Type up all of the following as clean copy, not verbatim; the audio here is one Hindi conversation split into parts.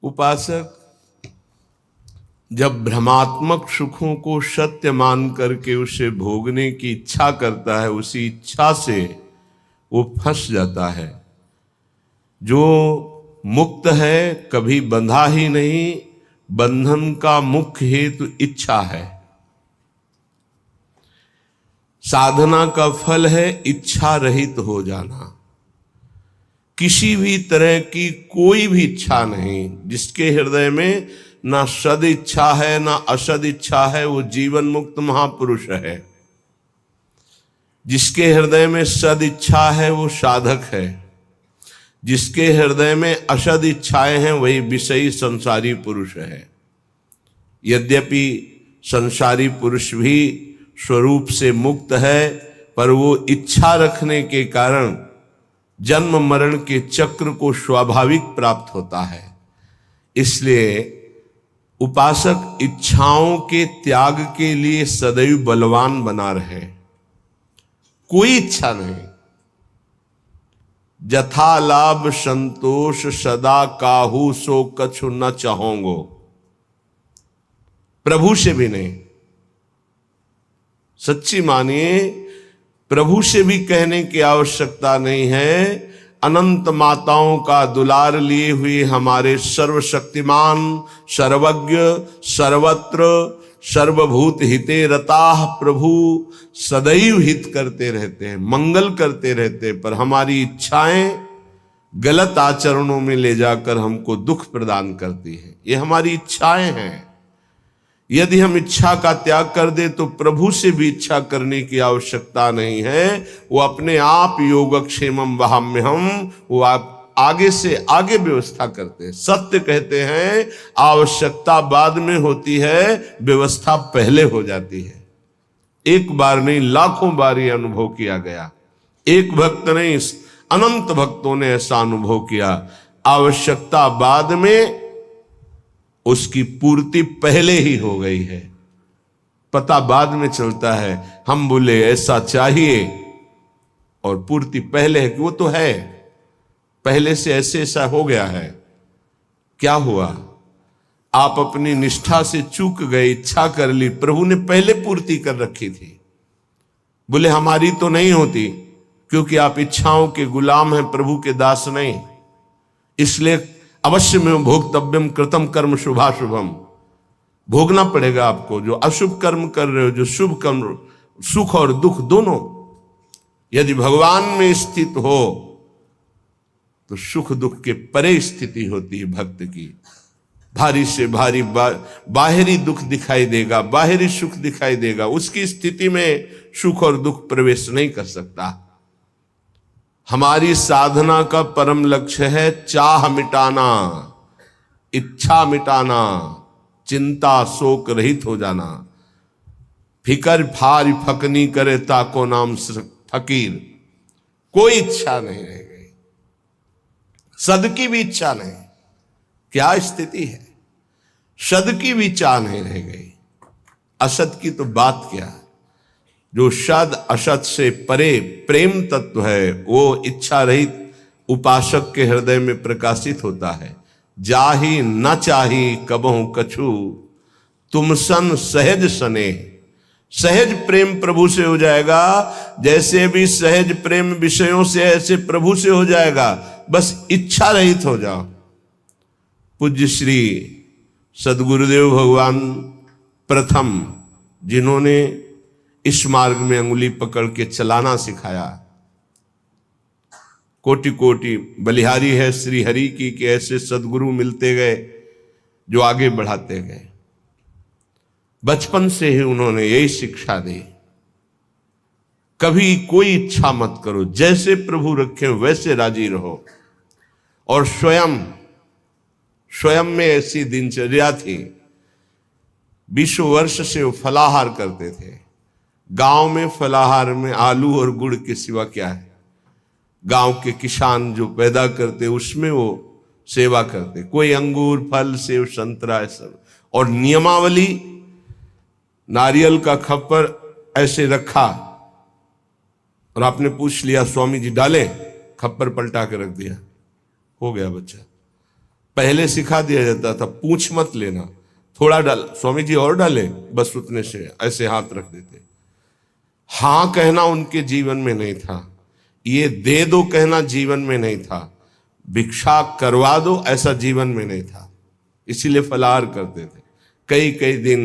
उपासक जब भ्रमात्मक सुखों को सत्य मान करके उसे भोगने की इच्छा करता है, उसी इच्छा से वो फंस जाता है। जो मुक्त है कभी बंधा ही नहीं, बंधन का मुख्य हेतु इच्छा है। साधना का फल है इच्छा रहित हो जाना। किसी भी तरह की कोई भी इच्छा नहीं। जिसके हृदय में ना सद इच्छा है ना असद इच्छा है, वो जीवन मुक्त महापुरुष है। जिसके हृदय में सद इच्छा है वो साधक है। जिसके हृदय में असद इच्छाएं हैं वही विषयी संसारी पुरुष है। यद्यपि संसारी पुरुष भी स्वरूप से मुक्त है, पर वो इच्छा रखने के कारण जन्म मरण के चक्र को स्वाभाविक प्राप्त होता है। इसलिए उपासक इच्छाओं के त्याग के लिए सदैव बलवान बना रहे। कोई इच्छा नहीं। जथा लाभ संतोष सदा काहू सो कछु न चाहोंगो। प्रभु से भी नहीं। सच्ची मानिए, प्रभु से भी कहने की आवश्यकता नहीं है। अनंत माताओं का दुलार लिए हुए हमारे सर्वशक्तिमान, सर्वज्ञ, सर्वत्र सर्वभूत हिते रताः प्रभु सदैव हित करते रहते हैं, मंगल करते रहते हैं, पर हमारी इच्छाएं गलत आचरणों में ले जाकर हमको दुख प्रदान करती हैं। ये हमारी इच्छाएं हैं। यदि हम इच्छा का त्याग कर दे तो प्रभु से भी इच्छा करने की आवश्यकता नहीं है। वो अपने आप योगक्षेमम वहाम्यहम, वो आप आगे से आगे व्यवस्था करते हैं। सत्य कहते हैं आवश्यकता बाद में होती है, व्यवस्था पहले हो जाती है। एक बार नहीं, लाखों बार ये अनुभव किया गया। एक भक्त नहीं, अनंत भक्तों ने ऐसा अनुभव किया। आवश्यकता बाद में, उसकी पूर्ति पहले ही हो गई है। पता बाद में चलता है। हम बोले ऐसा चाहिए और पूर्ति पहले है कि वो तो है, पहले से ऐसे ऐसा हो गया है। क्या हुआ? आप अपनी निष्ठा से चूक गए, इच्छा कर ली, प्रभु ने पहले पूर्ति कर रखी थी। बोले हमारी तो नहीं होती, क्योंकि आप इच्छाओं के गुलाम हैं, प्रभु के दास नहीं। इसलिए अवश्य में भोक्तव्यम कृतम कर्म शुभाशुभम, भोगना पड़ेगा आपको। जो अशुभ कर्म कर रहे हो, जो शुभ कर्म, सुख और दुख दोनों यदि भगवान में स्थित हो तो सुख दुख के परे स्थिति होती है भक्त की। भारी से भारी बाहरी दुख दिखाई देगा, बाहरी सुख दिखाई देगा, उसकी स्थिति में सुख और दुख प्रवेश नहीं कर सकता। हमारी साधना का परम लक्ष्य है चाह मिटाना, इच्छा मिटाना, चिंता शोक रहित हो जाना। फिकर फार फकनी करे ताको नाम फकीर। कोई इच्छा नहीं रह गई, सद की भी इच्छा नहीं। क्या स्थिति है? सद की भी चाह नहीं रह गई। असत की तो बात क्या। जो सद असत से परे प्रेम तत्व है, वो इच्छा रहित उपासक के हृदय में प्रकाशित होता है। जाहि न चाही कबहु कछु, तुम सन सहज सने। सहज प्रेम प्रभु से हो जाएगा। जैसे भी सहज प्रेम विषयों से, ऐसे प्रभु से हो जाएगा। बस इच्छा रहित हो जाओ। पूज्य श्री सद्गुरुदेव भगवान प्रथम जिन्होंने इस मार्ग में अंगुली पकड़ के चलाना सिखाया। कोटि कोटि बलिहारी है श्री हरि की कि ऐसे सद्गुरु मिलते गए जो आगे बढ़ाते गए। बचपन से ही उन्होंने यही शिक्षा दी, कभी कोई इच्छा मत करो, जैसे प्रभु रखे वैसे राजी रहो। और स्वयं में ऐसी दिनचर्या थी। 20 वर्ष से वो फलाहार करते थे। गांव में फलाहार में आलू और गुड़ के सिवा क्या है? गांव के किसान जो पैदा करते उसमें वो सेवा करते। कोई अंगूर फल सेव संतरा सब। और नियमावली, नारियल का खप्पर ऐसे रखा और आपने पूछ लिया स्वामी जी डालें, खप्पर पलटा के रख दिया, हो गया बच्चा। पहले सिखा दिया जाता था, पूछ मत लेना, थोड़ा डाल, स्वामी जी और डाले, बस उतने से ऐसे हाथ रख देते। हाँ कहना उनके जीवन में नहीं था, ये दे दो कहना जीवन में नहीं था, भिक्षा करवा दो ऐसा जीवन में नहीं था। इसीलिए फलाहार करते थे। कई कई दिन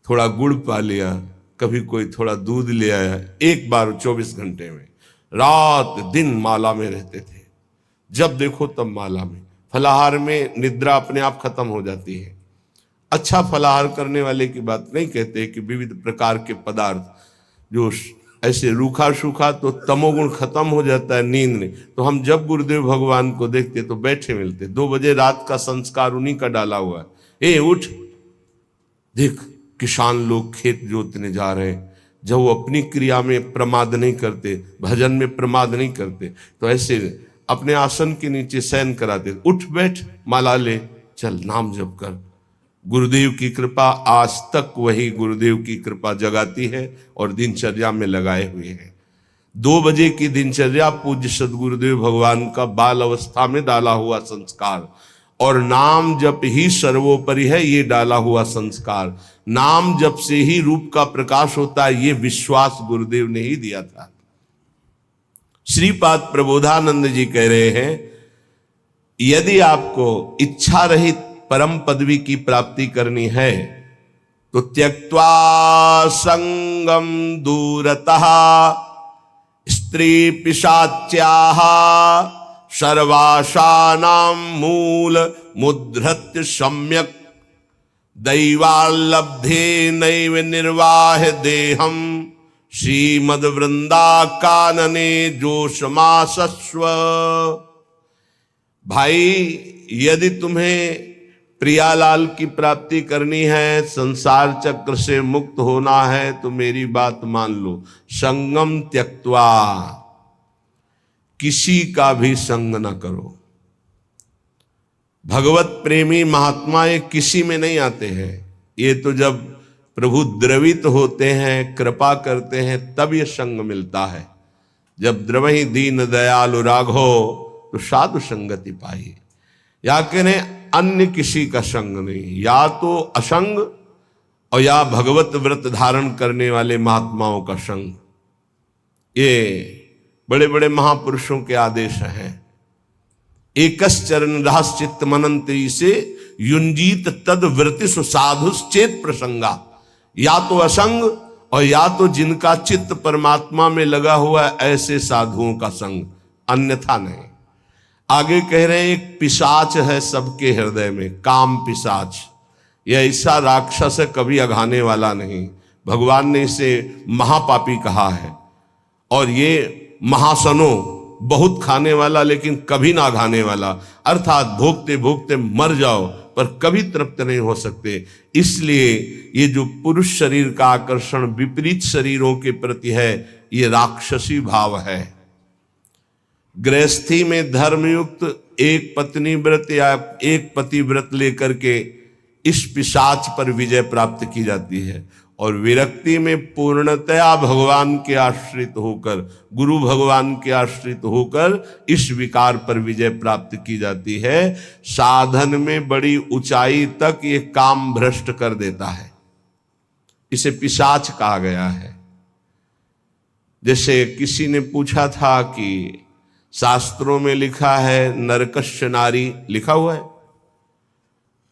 थोड़ा गुड़ पा लिया, कभी कोई थोड़ा दूध ले आया, एक बार 24 घंटे में, रात दिन माला में रहते थे। जब देखो तब माला में। फलाहार में निद्रा अपने आप खत्म हो जाती है। अच्छा फलाहार करने वाले की बात नहीं कहते कि विविध प्रकार के पदार्थ जो ऐसे रूखा सूखा, तो तमोगुण खत्म हो जाता है, नींद नहीं। तो हम जब गुरुदेव भगवान को देखते तो बैठे मिलते, 2 बजे रात का संस्कार उन्हीं का डाला हुआ है। ए उठ, देख किसान लोग खेत जोतने जा रहे हैं। जब वो अपनी क्रिया में प्रमाद नहीं करते, भजन में प्रमाद नहीं करते, तो ऐसे अपने आसन के नीचे शयन कराते, उठ बैठ, माला ले, चल नाम जप कर। गुरुदेव की कृपा आज तक वही गुरुदेव की कृपा जगाती है और दिनचर्या में लगाए हुए हैं। 2 बजे की दिनचर्या पूज्य सदगुरुदेव भगवान का बाल अवस्था में डाला हुआ संस्कार, और नाम जप ही सर्वोपरि है, ये डाला हुआ संस्कार। नाम जप से ही रूप का प्रकाश होता है, ये विश्वास गुरुदेव ने ही दिया था। श्रीपाद प्रबोधानंद जी कह रहे हैं, यदि आपको इच्छा रहित परम पदवी की प्राप्ति करनी है तो त्यक्त्वा संगम दूरतः स्त्री पिशाच्याः सर्वासानां मूल मुद्धृत्य सम्यक दैवाल्लब्धे नैव निर्वाह देहम श्रीमद वृंदा कानने जोशमासस्व। भाई, यदि तुम्हें प्रियालाल की प्राप्ति करनी है, संसार चक्र से मुक्त होना है, तो मेरी बात मान लो, संगम त्यक्त्वा, किसी का भी संग न करो। भगवत प्रेमी महात्मा ये किसी में नहीं आते हैं, ये तो जब प्रभु द्रवित होते हैं, कृपा करते हैं, तब ये संग मिलता है। जब द्रवहि दीन दयालु राघो तो साधु संगति पाई। या कहें अन्य किसी का संग नहीं, या तो असंग और या भगवत व्रत धारण करने वाले महात्माओं का संग। ये बड़े बड़े महापुरुषों के आदेश हैं। एकस चरण दास चित्त मनंती से युंजीत तद वृत्तिष साधुश्चेत प्रसंगा। या तो असंग और या तो जिनका चित्त परमात्मा में लगा हुआ है, ऐसे साधुओं का संग, अन्यथा नहीं। आगे कह रहे हैं, एक पिशाच है सबके हृदय में, काम पिशाच। यह ऐसा राक्षस है, कभी अघाने वाला नहीं। भगवान ने इसे महापापी कहा है। और ये महासनो, बहुत खाने वाला लेकिन कभी ना अघाने वाला, अर्थात भोगते भोगते मर जाओ पर कभी तृप्त नहीं हो सकते। इसलिए ये जो पुरुष शरीर का आकर्षण विपरीत शरीरों के प्रति है, ये राक्षसी भाव है। गृहस्थी में धर्मयुक्त एक पत्नी व्रत या एक पति व्रत लेकर के इस पिशाच पर विजय प्राप्त की जाती है, और विरक्ति में पूर्णतया भगवान के आश्रित होकर, गुरु भगवान के आश्रित होकर इस विकार पर विजय प्राप्त की जाती है। साधन में बड़ी ऊंचाई तक ये काम भ्रष्ट कर देता है, इसे पिशाच कहा गया है। जैसे किसी ने पूछा था कि शास्त्रों में लिखा है नरकस्य नारी, लिखा हुआ है,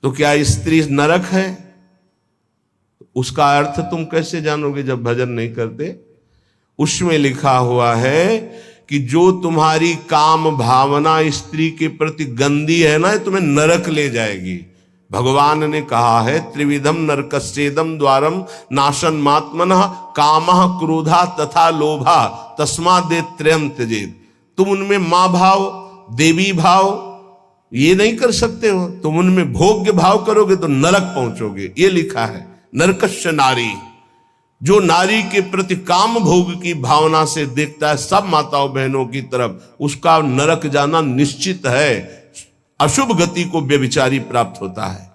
तो क्या स्त्री नरक है? उसका अर्थ तुम कैसे जानोगे जब भजन नहीं करते? उसमें लिखा हुआ है कि जो तुम्हारी काम भावना स्त्री के प्रति गंदी है ना, तुम्हें नरक ले जाएगी। भगवान ने कहा है, त्रिविधम नरकस्येदम द्वारम नाशन मात्मनः कामः क्रोधा तथा लोभा तस्मादेव त्रयं त्यजेत्। तुम उनमें मां भाव, देवी भाव ये नहीं कर सकते हो, तुम उनमें भोग्य भाव करोगे तो नरक पहुंचोगे। ये लिखा है नरकस्य नारी। जो नारी के प्रति काम भोग की भावना से देखता है सब माताओं बहनों की तरफ, उसका नरक जाना निश्चित है, अशुभ गति को व्यभिचारी प्राप्त होता है।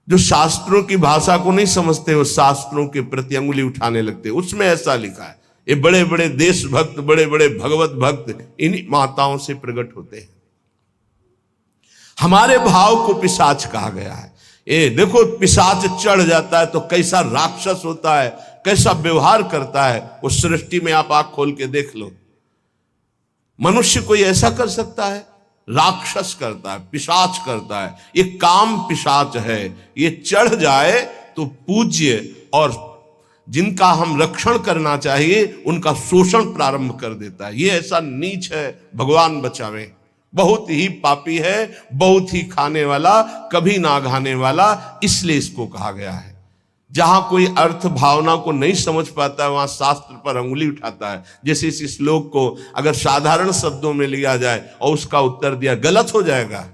जो शास्त्रों की भाषा को नहीं समझते हो, शास्त्रों के प्रति अंगुली उठाने लगते, उसमें ऐसा लिखा है। ये बड़े बड़े देशभक्त, बड़े बड़े भगवत भक्त इन्हीं माताओं से प्रकट होते हैं। हमारे भाव को पिशाच कहा गया है। ये देखो, पिशाच चढ़ जाता है तो कैसा राक्षस होता है, कैसा व्यवहार करता है। उस सृष्टि में आप आंख खोल के देख लो, मनुष्य कोई ऐसा कर सकता है? राक्षस करता है, पिशाच करता है। ये काम पिशाच है। ये चढ़ जाए तो पूज्य और जिनका हम रक्षण करना चाहिए उनका शोषण प्रारंभ कर देता है। ये ऐसा नीच है, भगवान बचावे। बहुत ही पापी है, बहुत ही खाने वाला, कभी ना घाने वाला, इसलिए इसको कहा गया है। जहां कोई अर्थ भावना को नहीं समझ पाता है वहां शास्त्र पर अंगुली उठाता है। जैसे इस श्लोक को अगर साधारण शब्दों में लिया जाए और उसका उत्तर दिया, गलत हो जाएगा।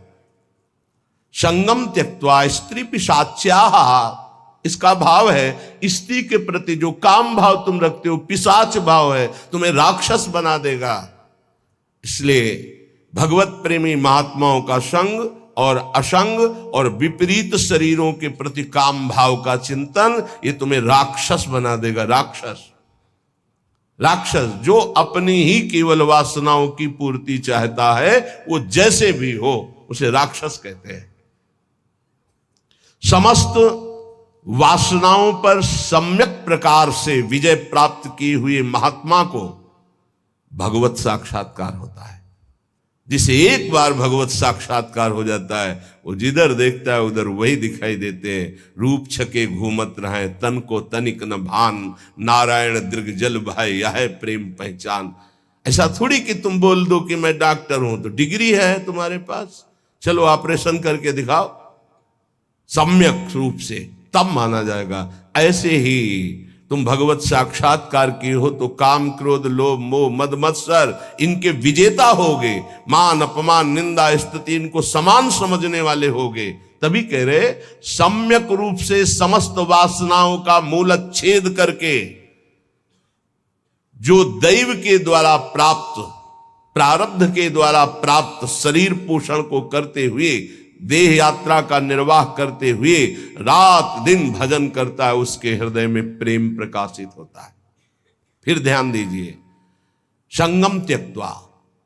संगम त्यक्त्वा स्त्री पिशाच्याः, इसका भाव है स्त्री के प्रति जो काम भाव तुम रखते हो पिशाच भाव है, तुम्हें राक्षस बना देगा। इसलिए भगवत प्रेमी महात्माओं का संग और असंग और विपरीत शरीरों के प्रति काम भाव का चिंतन, ये तुम्हें राक्षस बना देगा। राक्षस राक्षस जो अपनी ही केवल वासनाओं की पूर्ति चाहता है, वो जैसे भी हो उसे राक्षस कहते हैं। समस्त वासनाओं पर सम्यक प्रकार से विजय प्राप्त किए हुए महात्मा को भगवत साक्षात्कार होता है। जिसे एक बार भगवत साक्षात्कार हो जाता है, वो जिधर देखता है उधर वही दिखाई देते हैं। रूप छके घूमत रहे, तन को तनिक न भान, नारायण दीर्घ जल भाई यह प्रेम पहचान। ऐसा थोड़ी कि तुम बोल दो कि मैं डॉक्टर हूं तो डिग्री है तुम्हारे पास, चलो ऑपरेशन करके दिखाओ, सम्यक रूप से तब माना जाएगा। ऐसे ही तुम भगवत साक्षात्कार की हो तो काम क्रोध लोभ मोह मद मत्सर इनके विजेता होगे। मान अपमान निंदा स्तुति इनको समान समझने वाले होगे। तभी कह रहे सम्यक रूप से समस्त वासनाओं का मूलच्छेद करके जो दैव के द्वारा प्राप्त, प्रारब्ध के द्वारा प्राप्त शरीर पोषण को करते हुए, देह यात्रा का निर्वाह करते हुए रात दिन भजन करता है, उसके हृदय में प्रेम प्रकाशित होता है। फिर ध्यान दीजिए, संगम त्यक्त्वा,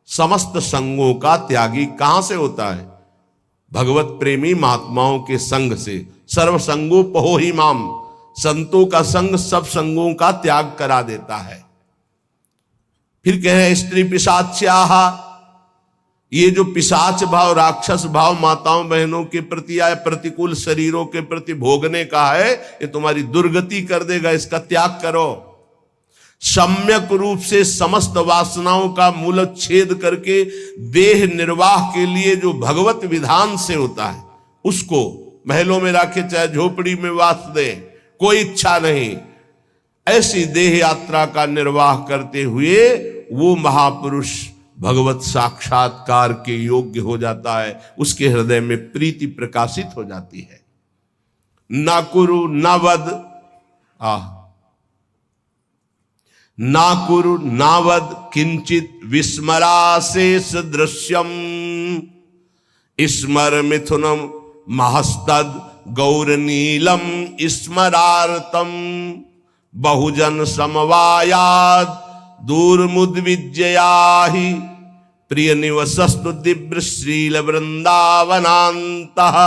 समस्त संगों का त्यागी कहां से होता है? भगवत प्रेमी महात्माओं के संग से। सर्व संगोपहो ही माम, संतों का संग सब संगों का त्याग करा देता है। फिर कह रहे स्त्री पिशाच्याः, ये जो पिशाच भाव राक्षस भाव माताओं बहनों के प्रति आए, प्रतिकूल शरीरों के प्रति भोगने का है, ये तुम्हारी दुर्गति कर देगा, इसका त्याग करो। सम्यक रूप से समस्त वासनाओं का मूलच्छेद करके देह निर्वाह के लिए जो भगवत विधान से होता है उसको महलों में रखे चाहे झोपड़ी में वास दे, कोई इच्छा नहीं, ऐसी देह यात्रा का निर्वाह करते हुए वो महापुरुष भगवत साक्षात्कार के योग्य हो जाता है। उसके हृदय में प्रीति प्रकाशित हो जाती है। ना कुरु ना वद, ना कुरु ना वद किंचित विस्मराशेष दृश्यम, स्मर मिथुनम महस्तद गौरनीलम स्मरार्तम, बहुजन समवायाद दूरमुद्विजयाहि, प्रिय निवसस्तु दिव्य श्रील वृंदावनांतः।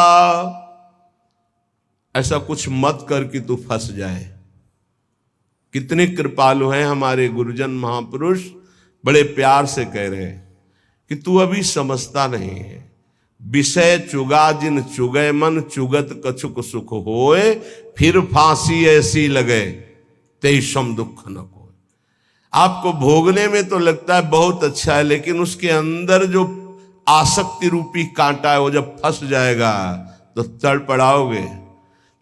ऐसा कुछ मत कर कि तू फंस जाए। कितने कृपालु हैं हमारे गुरुजन महापुरुष, बड़े प्यार से कह रहे हैं कि तू अभी समझता नहीं है। विषय चुगा जिन चुगय मन, चुगत कछुक सुख होए, फिर फांसी ऐसी लगे तेषम दुख न को। आपको भोगने में तो लगता है बहुत अच्छा है, लेकिन उसके अंदर जो आसक्ति रूपी कांटा है वो जब फंस जाएगा तो तड़पड़ाओगे,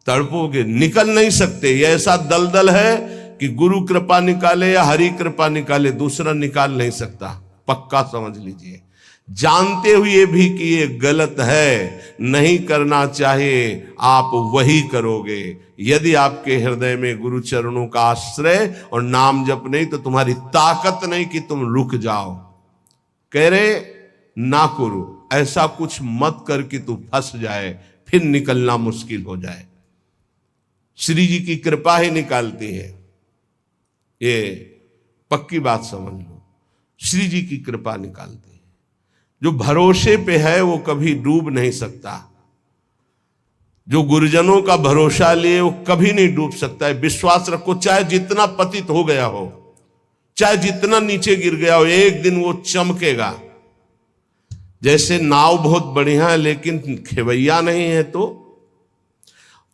तड़पोगे, निकल नहीं सकते। ये ऐसा दलदल है कि गुरु कृपा निकाले या हरि कृपा निकाले, दूसरा निकाल नहीं सकता। पक्का समझ लीजिए, जानते हुए भी कि ये गलत है, नहीं करना चाहिए, आप वही करोगे। यदि आपके हृदय में गुरु चरणों का आश्रय और नाम जप नहीं तो तुम्हारी ताकत नहीं कि तुम रुक जाओ। कह रहे ना करो, ऐसा कुछ मत कर कि तू फंस जाए, फिर निकलना मुश्किल हो जाए। श्री जी की कृपा ही निकालती है, ये पक्की बात समझ लो। श्री जी की कृपा निकालती है। जो भरोसे पे है वो कभी डूब नहीं सकता। जो गुरुजनों का भरोसा लिए वो कभी नहीं डूब सकता है। विश्वास रखो, चाहे जितना पतित हो गया हो, चाहे जितना नीचे गिर गया हो, एक दिन वो चमकेगा। जैसे नाव बहुत बढ़िया है लेकिन खेवैया नहीं है, तो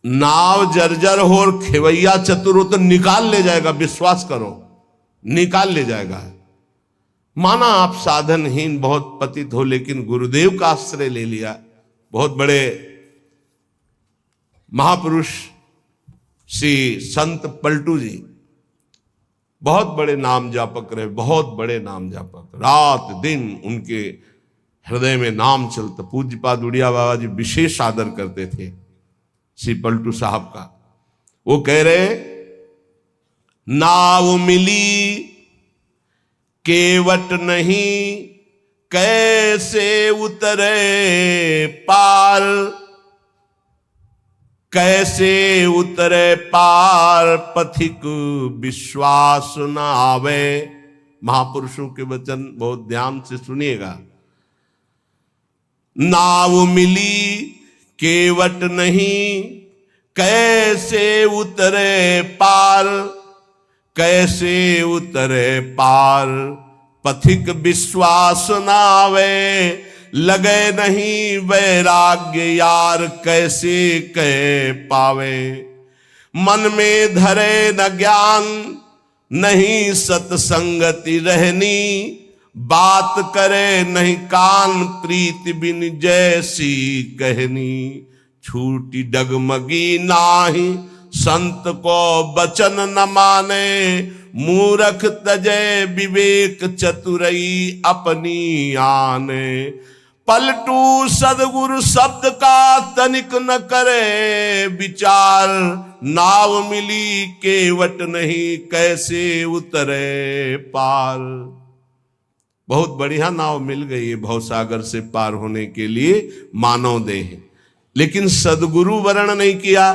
नाव जर्जर हो और खेवैया चतुर हो तो निकाल ले जाएगा, विश्वास करो, निकाल ले जाएगा। माना आप साधनहीन बहुत पतित हो, लेकिन गुरुदेव का आश्रय ले लिया। बहुत बड़े महापुरुष श्री संत पलटू जी बहुत बड़े नाम जापक रहे, बहुत बड़े नाम जापक, रात दिन उनके हृदय में नाम चलता। पूज्यपाद उड़िया बाबा जी विशेष आदर करते थे श्री पलटू साहब का। वो कह रहे, नाव मिली केवट नहीं, कैसे उतरे पार, कैसे उतरे पार, पथिक विश्वास न आवे। महापुरुषों के वचन बहुत ध्यान से सुनिएगा। नाव मिली केवट नहीं, कैसे उतरे पार, कैसे उतरे पार, पथिक विश्वास न आवे। लगे नहीं वैराग्य यार, कैसे कह पावे। मन में धरे न ज्ञान, नहीं सत्संगति रहनी, बात करे नहीं कान, प्रीति बिन जैसी कहनी। छूटी डगमगी नाही, संत को बचन न माने, मूरख तजय विवेक चतुरई अपनी आने। पलटू सदगुरु शब्द का तनिक न करे विचार, नाव मिली केवट नहीं, कैसे उतरे पार। बहुत बढ़िया नाव मिल गई है भवसागर से पार होने के लिए मानव देह, लेकिन सदगुरु वर्ण नहीं किया,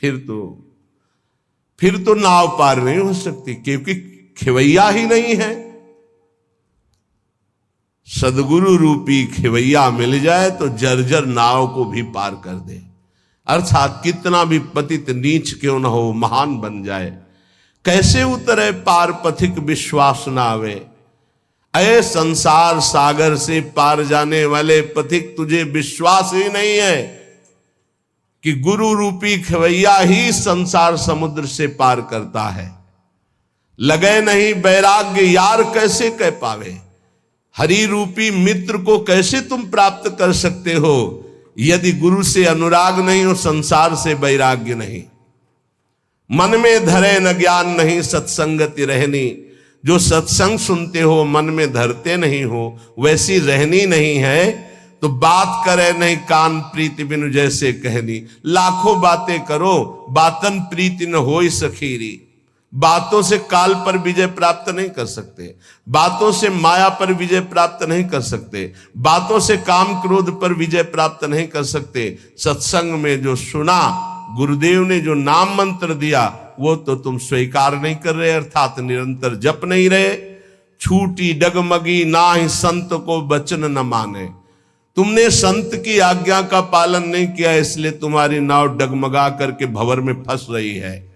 फिर तो नाव पार नहीं हो सकती, क्योंकि खेवैया ही नहीं है। सदगुरु रूपी खेवैया मिल जाए तो जर्जर नाव को भी पार कर दे। अर्थात कितना भी पतित नीच क्यों न हो, महान बन जाए। कैसे उतरे पार, पथिक विश्वास न आवे। अये संसार सागर से पार जाने वाले पथिक, तुझे विश्वास ही नहीं है कि गुरु रूपी खेवैया ही संसार समुद्र से पार करता है। लगे नहीं वैराग्य यार, कैसे कह पावे। हरि रूपी मित्र को कैसे तुम प्राप्त कर सकते हो, यदि गुरु से अनुराग नहीं हो, संसार से वैराग्य नहीं। मन में धरे न ज्ञान नहीं, सत्संगति रहनी। जो सत्संग सुनते हो मन में धरते नहीं हो, वैसी रहनी नहीं है, तो बात करे नहीं कान, प्रीति बिनु जैसे कहनी। लाखों बातें करो, बातन प्रीति न होई सखीरी। बातों से काल पर विजय प्राप्त नहीं कर सकते, बातों से माया पर विजय प्राप्त नहीं कर सकते, बातों से काम क्रोध पर विजय प्राप्त नहीं कर सकते। सत्संग में जो सुना, गुरुदेव ने जो नाम मंत्र दिया, वो तो तुम स्वीकार नहीं कर रहे, अर्थात निरंतर जप नहीं रहे। छूटी डगमगी नाही, संत को वचन न माने। तुमने संत की आज्ञा का पालन नहीं किया, इसलिए तुम्हारी नाव डगमगा करके भंवर में फंस रही है।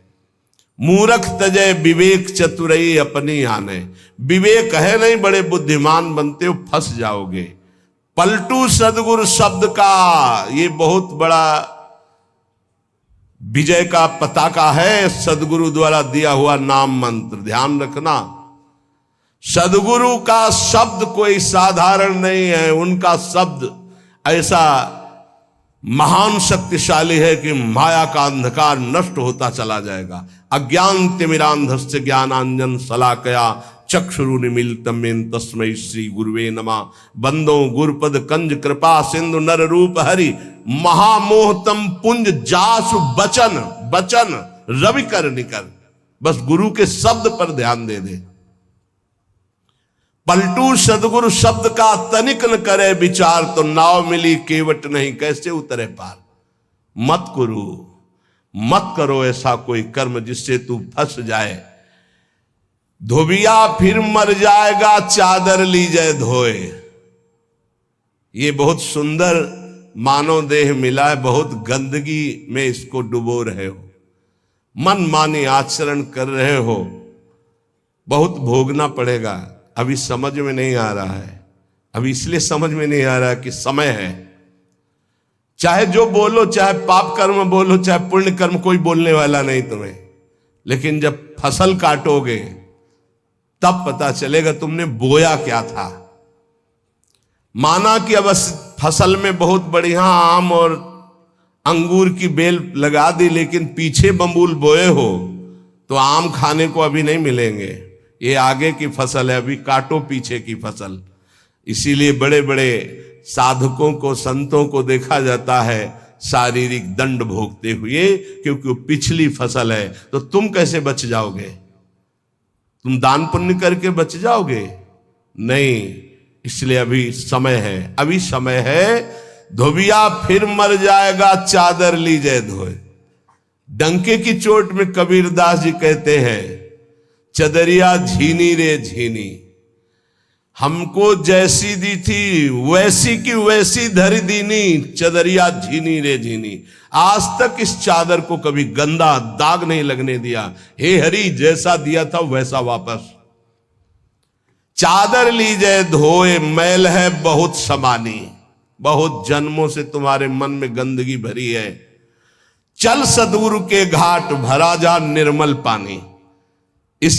मूरख तजय विवेक चतुरई अपनी आने। विवेक है नहीं, बड़े बुद्धिमान बनते हो, फंस जाओगे। पलटू सदगुरु शब्द का ये बहुत बड़ा विजय का पताका है, सदगुरु द्वारा दिया हुआ नाम मंत्र। ध्यान रखना, सदगुरु का शब्द कोई साधारण नहीं है। उनका शब्द ऐसा महान शक्तिशाली है कि माया का अंधकार नष्ट होता चला जाएगा। अज्ञान तिमिरांधस्य ज्ञानांजन शलाकया चक्षुरुन्मीलितं येन तस्मै श्री गुरुवे नमः। बंदो गुरुपद कंज कृपा सिंधु नर रूप हरि, महामोहतम पुंज जासु बचन बचन रवि कर निकर। बस गुरु के शब्द पर ध्यान दे दे। पलटू सदगुरु शब्द का तनिक न करे विचार, तो नाव मिली केवट नहीं, कैसे उतरे पार। मत करो ऐसा कोई कर्म जिससे तू फंस जाए। धोबिया फिर मर जाएगा, चादर लीजे धोए। ये बहुत सुंदर मानव देह मिला है, बहुत गंदगी में इसको डुबो रहे हो, मन माने आचरण कर रहे हो, बहुत भोगना पड़ेगा। अभी समझ में नहीं आ रहा है, अभी इसलिए समझ में नहीं आ रहा कि समय है। चाहे जो बोलो, चाहे पाप कर्म बोलो, चाहे पुण्य कर्म, कोई बोलने वाला नहीं तुम्हें, लेकिन जब फसल काटोगे तब पता चलेगा तुमने बोया क्या था। माना कि अब फसल में बहुत बढ़िया आम और अंगूर की बेल लगा दी, लेकिन पीछे बम्बूल बोए हो तो आम खाने को अभी नहीं मिलेंगे। ये आगे की फसल है, अभी काटो पीछे की फसल। इसीलिए बड़े बड़े साधकों को, संतों को देखा जाता है शारीरिक दंड भोगते हुए, क्योंकि वो पिछली फसल है। तो तुम कैसे बच जाओगे? तुम दान पुण्य करके बच जाओगे? नहीं। इसलिए अभी समय है, अभी समय है। धोबिया फिर मर जाएगा, चादर लीजिए धोए। डंके की चोट में कबीरदास जी कहते हैं, चदरिया झीनी रे झीनी, हमको जैसी दी थी वैसी की वैसी धरी दीनी, चदरिया झीनी रे झीनी। आज तक इस चादर को कभी गंदा दाग नहीं लगने दिया। हे हरि, जैसा दिया था वैसा वापस। चादर लीजिए धोए, मैल है बहुत समानी, बहुत जन्मों से तुम्हारे मन में गंदगी भरी है। चल सदगुरु के घाट, भरा जा निर्मल पानी। इस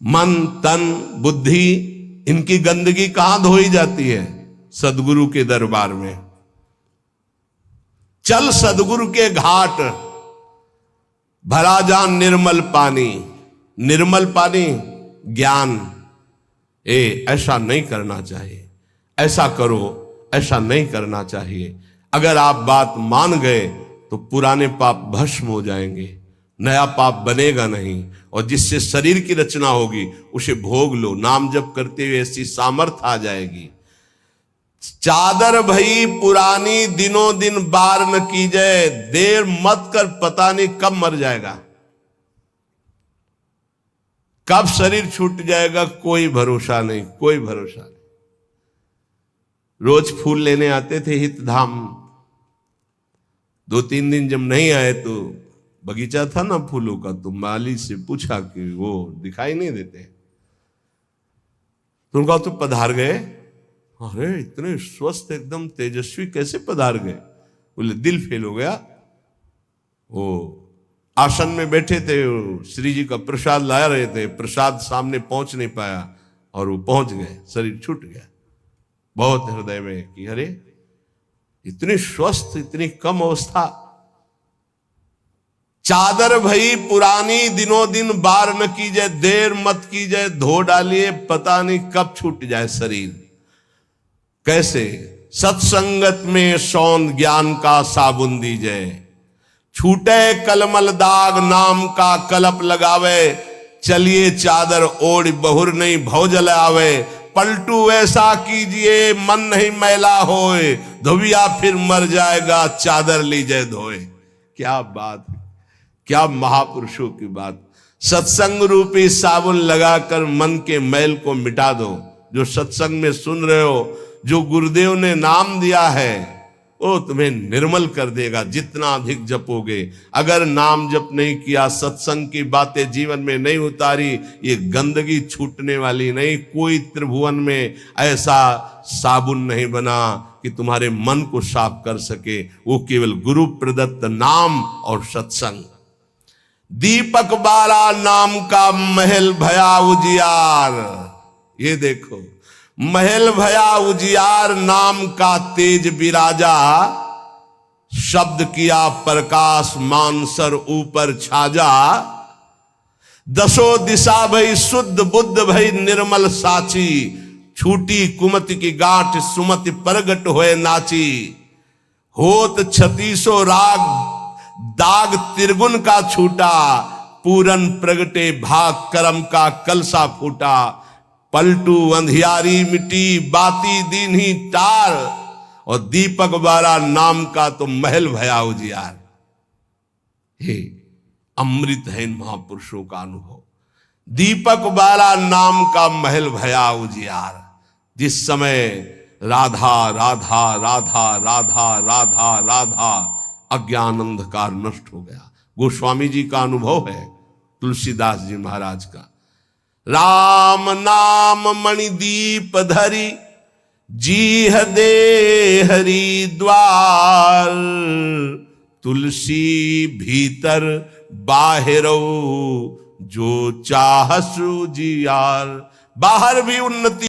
मन, तन, बुद्धि, इनकी गंदगी कहां धोई जाती है? सदगुरु के दरबार में। चल सदगुरु के घाट, भरा जा निर्मल पानी। निर्मल पानी ज्ञान। ऐसा नहीं करना चाहिए, ऐसा करो, ऐसा नहीं करना चाहिए। अगर आप बात मान गए तो पुराने पाप भस्म हो जाएंगे, नया पाप बनेगा नहीं, और जिससे शरीर की रचना होगी उसे भोग लो। नाम जप करते हुए ऐसी सामर्थ्य आ जाएगी। चादर भई पुरानी, दिनों दिन बार न की जाए। देर मत कर, पता नहीं कब मर जाएगा, कब शरीर छूट जाएगा, कोई भरोसा नहीं, कोई भरोसा नहीं। रोज फूल लेने आते थे हितधाम, 2-3 दिन जब नहीं आए तो बगीचा था ना फूलों का, तो माली से पूछा कि वो दिखाई नहीं देते, तो उनका तो पधार गए। अरे इतने स्वस्थ एकदम तेजस्वी कैसे पधार गए? बोले दिल फेल हो गया। वो आसन में बैठे थे, श्री जी का प्रसाद ला रहे थे, प्रसाद सामने पहुंच नहीं पाया और वो पहुंच गए, शरीर छूट गया। बहुत हृदय में कि अरे इतनी स्वस्थ, इतनी कम अवस्था। चादर भई पुरानी, दिनों दिन बार न कीजिए, देर मत कीजिए, धो डालिए, पता नहीं कब छूट जाए शरीर। कैसे? सत्संगत में सौंद ज्ञान का साबुन दीजिए, छूटे कलमल दाग, नाम का कलप लगावे। चलिए चादर ओढ़, बहुर नहीं भव जल आवे। पलटू ऐसा कीजिए, मन नहीं मैला होए। धोबिया फिर मर जाएगा, चादर लीजिए धोए। क्या बात, क्या महापुरुषों की बात। सत्संग रूपी साबुन लगाकर मन के मैल को मिटा दो। जो सत्संग में सुन रहे हो, जो गुरुदेव ने नाम दिया है, वो तुम्हें निर्मल कर देगा जितना अधिक जपोगे। अगर नाम जप नहीं किया, सत्संग की बातें जीवन में नहीं उतारी, ये गंदगी छूटने वाली नहीं। कोई त्रिभुवन में ऐसा साबुन नहीं बना कि तुम्हारे मन को साफ कर सके। वो केवल गुरु प्रदत्त नाम और सत्संग। दीपक बारा नाम का महल भया उजियार। ये देखो, महल भया उजियार, नाम का तेज विराजा। शब्द किया प्रकाश, मानसर ऊपर छाजा। दसों दिशा भई शुद्ध, बुद्ध भई निर्मल साची। छूटी कुमति की गांठ, सुमति प्रगट होए नाची। होत 36 राग, दाग त्रिगुण का छूटा। पूरन प्रगटे, भाग कर्म का कलसा फूटा। पलटू अंधियारी मिटी, बाती दीन्ही टार। और दीपक बारा नाम का तो महल भया उजियार। हे अमृत है इन महापुरुषों का अनुभव। दीपक बारा नाम का महल भया उजियार। जिस समय राधा राधा राधा राधा राधा राधा, अज्ञान अंधकार नष्ट हो गया। गोस्वामी जी का अनुभव है, तुलसीदास जी महाराज का। राम नाम मणिदीप धरी जीह दे हरिद्वार, तुलसी भीतर बाहरो जो चाहसु जियार। बाहर भी उन्नति